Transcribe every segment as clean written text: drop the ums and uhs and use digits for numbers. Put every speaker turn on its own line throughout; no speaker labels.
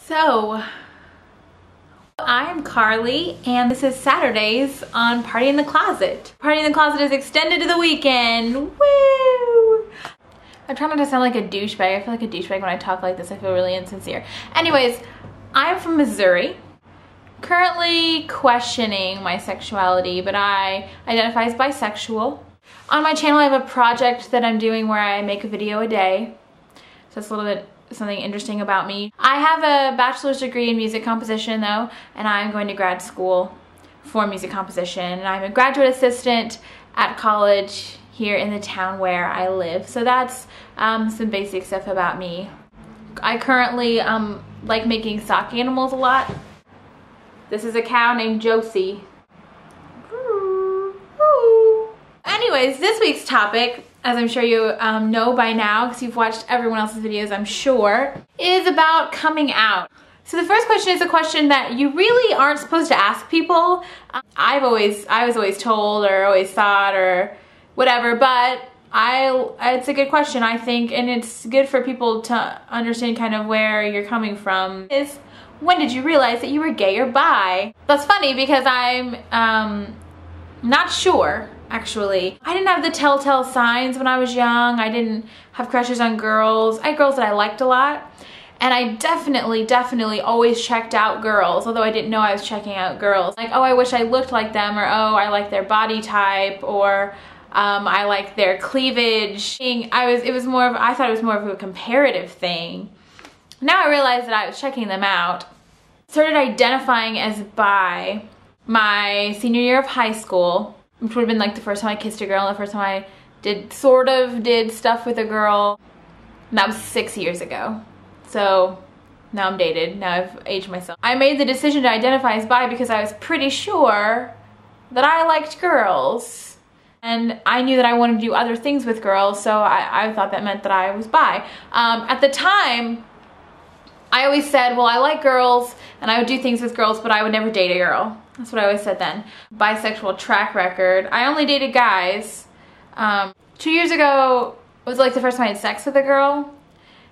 So, I'm Carly, and this is Saturdays on Party in the Closet. Party in the Closet is extended to the weekend. Woo! I'm trying not to sound like a douchebag. I feel like a douchebag when I talk like this. I feel really insincere. Anyways, I'm from Missouri. Currently questioning my sexuality, but I identify as bisexual. On my channel, I have a project that I'm doing where I make a video a day. So it's a little bit something interesting about me. I have a bachelor's degree in music composition though, and I'm going to grad school for music composition. And I'm a graduate assistant at college here in the town where I live. So that's some basic stuff about me. I currently like making stock animals a lot. This is a cow named Josie. Anyways, this week's topic, as I'm sure you know by now, because you've watched everyone else's videos, I'm sure, is about coming out. So the first question is a question that you really aren't supposed to ask people. I was always told or always thought or whatever, but it's a good question, I think, and it's good for people to understand kind of where you're coming from. Is when did you realize that you were gay or bi? That's funny because I'm not sure. Actually, I didn't have the telltale signs when I was young. I didn't have crushes on girls. I had girls that I liked a lot. And I definitely always checked out girls, although I didn't know I was checking out girls. Like, oh, I wish I looked like them, or oh, I like their body type, or I like their cleavage. I thought it was more of a comparative thing. Now I realize that I was checking them out. Started identifying as bi my senior year of high school, which would have been like the first time I kissed a girl and the first time I did stuff with a girl. And that was 6 years ago. So now I'm dated, now I've aged myself. I made the decision to identify as bi because I was pretty sure that I liked girls. And I knew that I wanted to do other things with girls, so I thought that meant that I was bi. At the time, I always said, well, I like girls and I would do things with girls, but I would never date a girl. That's what I always said then. Bisexual track record. I only dated guys. 2 years ago was like the first time I had sex with a girl.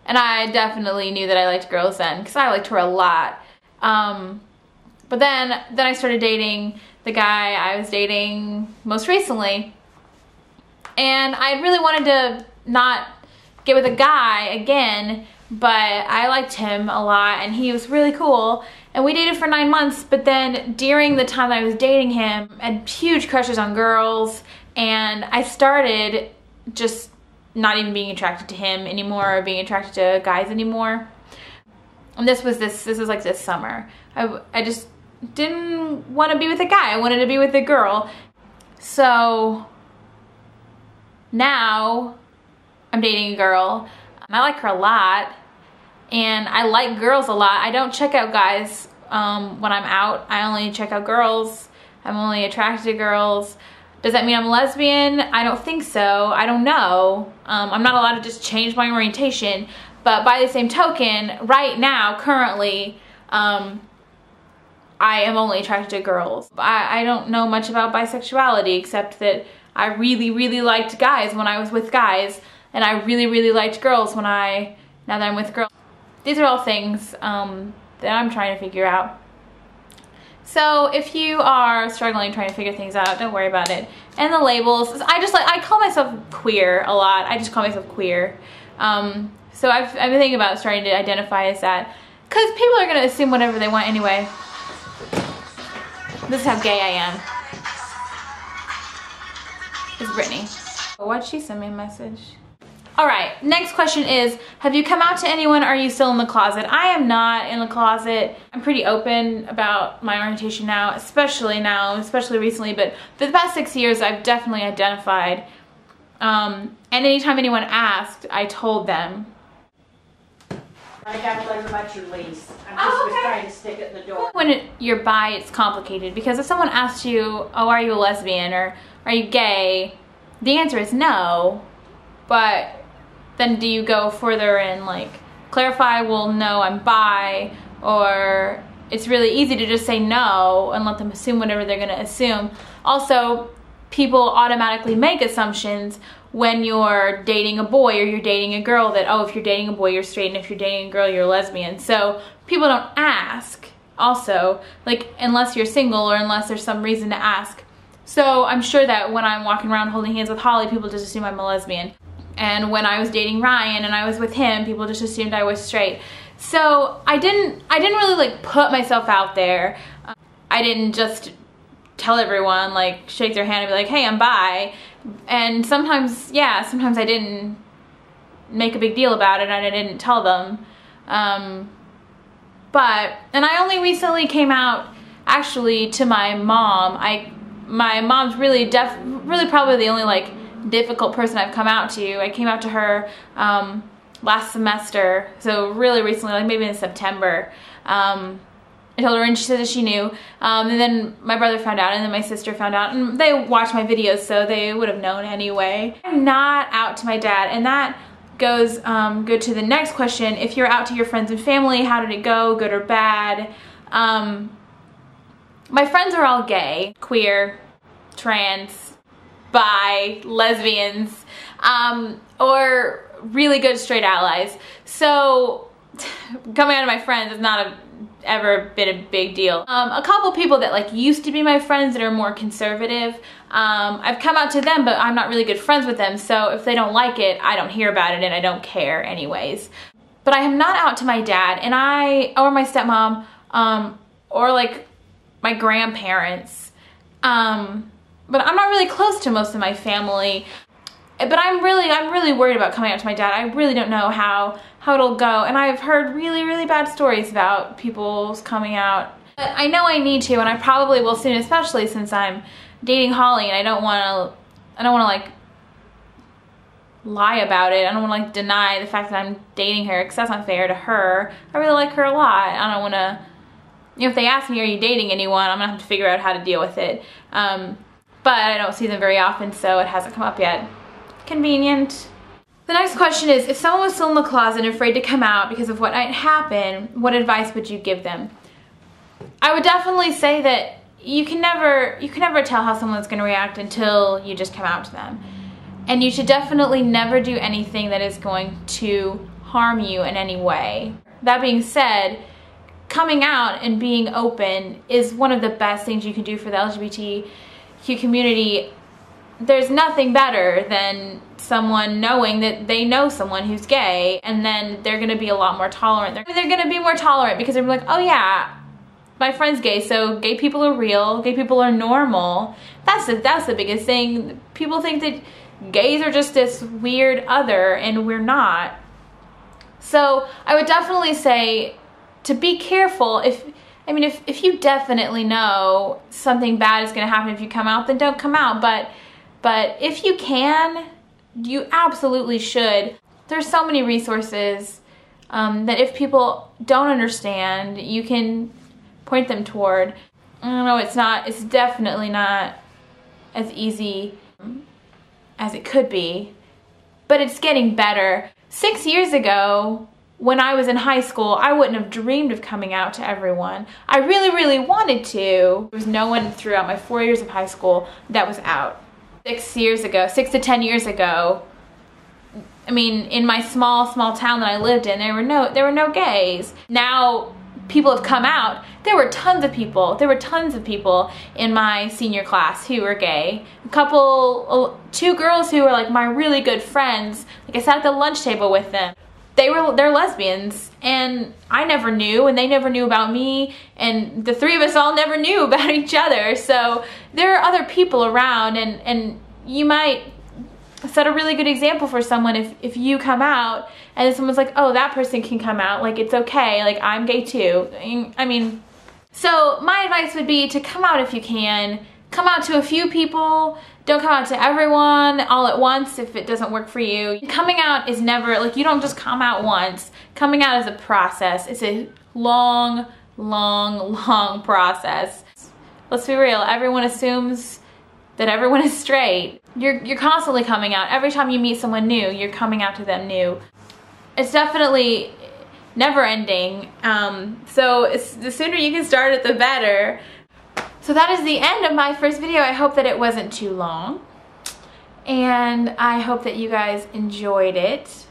And I definitely knew that I liked girls then because I liked her a lot. But then I started dating the guy I was dating most recently. And I really wanted to not get with a guy again, but I liked him a lot and he was really cool. And we dated for 9 months, but then during the time that I was dating him, I had huge crushes on girls, and I started just not even being attracted to him anymore or being attracted to guys anymore. And this was like this summer. I just didn't want to be with a guy. I wanted to be with a girl. So now I'm dating a girl. I like her a lot. And I like girls a lot. I don't check out guys when I'm out. I only check out girls. I'm only attracted to girls. Does that mean I'm lesbian? I don't think so. I don't know. I'm not allowed to just change my orientation. But by the same token, right now, currently, I am only attracted to girls. I don't know much about bisexuality except that I really liked guys when I was with guys. And I really liked girls now that I'm with girls. These are all things that I'm trying to figure out. So if you are struggling trying to figure things out, don't worry about it. And the labels, I call myself queer a lot. I just call myself queer. So I've been thinking about starting to identify as that, because people are going to assume whatever they want anyway. This is how gay I am. It's Brittany. Why'd she send me a message? Alright, next question is, have you come out to anyone or are you still in the closet? I am not in the closet. I'm pretty open about my orientation now, especially recently, but for the past 6 years I've definitely identified. And anytime anyone asked, I told them.
I got a letter about your lease. I just was trying to stick it in the door.
When you're bi, it's complicated because if someone asks you, oh, are you a lesbian or are you gay? The answer is no, but then do you go further and like clarify, well, no, I'm bi, or it's really easy to just say no and let them assume whatever they're gonna assume. Also, people automatically make assumptions when you're dating a boy or you're dating a girl that, oh, if you're dating a boy, you're straight, and if you're dating a girl, you're lesbian. So people don't ask also, like, unless you're single or unless there's some reason to ask. So I'm sure that when I'm walking around holding hands with Holly, people just assume I'm a lesbian. And when I was dating Ryan and I was with him, people just assumed I was straight. So I didn't really like put myself out there. I didn't just tell everyone, like, shake their hand and be like, hey, I'm bi. And sometimes, yeah, sometimes I didn't make a big deal about it and I didn't tell them. And I only recently came out actually to my mom. My mom's really probably the only like difficult person I've come out to. I came out to her last semester, so really recently, like maybe in September. I told her and she said that she knew. And then my brother found out and then my sister found out, and they watched my videos, so they would have known anyway. I'm not out to my dad, and that goes good to the next question. If you're out to your friends and family, how did it go, good or bad? My friends are all gay, queer, trans, bi, lesbians, or really good straight allies. So coming out of my friends is not ever been a big deal. A couple people that like used to be my friends that are more conservative, I've come out to them, but I'm not really good friends with them, so if they don't like it, I don't hear about it and I don't care anyways. But I am not out to my dad and or my stepmom, or like my grandparents. But I'm not really close to most of my family. But I'm really worried about coming out to my dad. I really don't know how it'll go, and I've heard really bad stories about people's coming out. But I know I need to, and I probably will soon, especially since I'm dating Holly, and I don't want to like lie about it. I don't want to like deny the fact that I'm dating her, because that's not fair to her. I really like her a lot. I don't want to, you know, if they ask me, are you dating anyone, I'm gonna have to figure out how to deal with it. But I don't see them very often, so it hasn't come up yet. Convenient. The next question is, if someone was still in the closet and afraid to come out because of what might happen, what advice would you give them? I would definitely say that you can never tell how someone's going to react until you just come out to them. And you should definitely never do anything that is going to harm you in any way. That being said, coming out and being open is one of the best things you can do for the LGBTQ community. There's nothing better than someone knowing that they know someone who's gay, and then they're gonna be a lot more tolerant. They're gonna be more tolerant because they're like, oh yeah, my friend's gay, so gay people are real, gay people are normal. That's the biggest thing. People think that gays are just this weird other, and we're not. So I would definitely say to be careful. If you definitely know something bad is gonna happen if you come out, then don't come out. But if you can, you absolutely should. There's so many resources that if people don't understand, you can point them toward. I don't know, it's definitely not as easy as it could be, but it's getting better. 6 years ago, when I was in high school, I wouldn't have dreamed of coming out to everyone. I really wanted to. There was no one throughout my 4 years of high school that was out. 6 to 10 years ago, I mean, in my small town that I lived in, there were no gays. Now people have come out. There were tons of people in my senior class who were gay. Two girls who were like my really good friends. Like I sat at the lunch table with them. They're lesbians, and I never knew, and they never knew about me, and the three of us all never knew about each other. So there are other people around, and you might set a really good example for someone if you come out and then someone's like, oh, that person can come out, like it's okay, like I'm gay too. I mean, so my advice would be to come out if you can. Come out to a few people. Don't come out to everyone all at once if it doesn't work for you. Coming out is never, like, you don't just come out once. Coming out is a process. It's a long process. Let's be real, everyone assumes that everyone is straight. You're constantly coming out. Every time you meet someone new, you're coming out to them new. It's definitely never ending. So the sooner you can start it, the better. So that is the end of my first video. I hope that it wasn't too long. And I hope that you guys enjoyed it.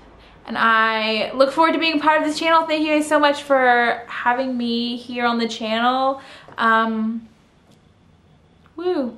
And I look forward to being a part of this channel. Thank you guys so much for having me here on the channel. Woo.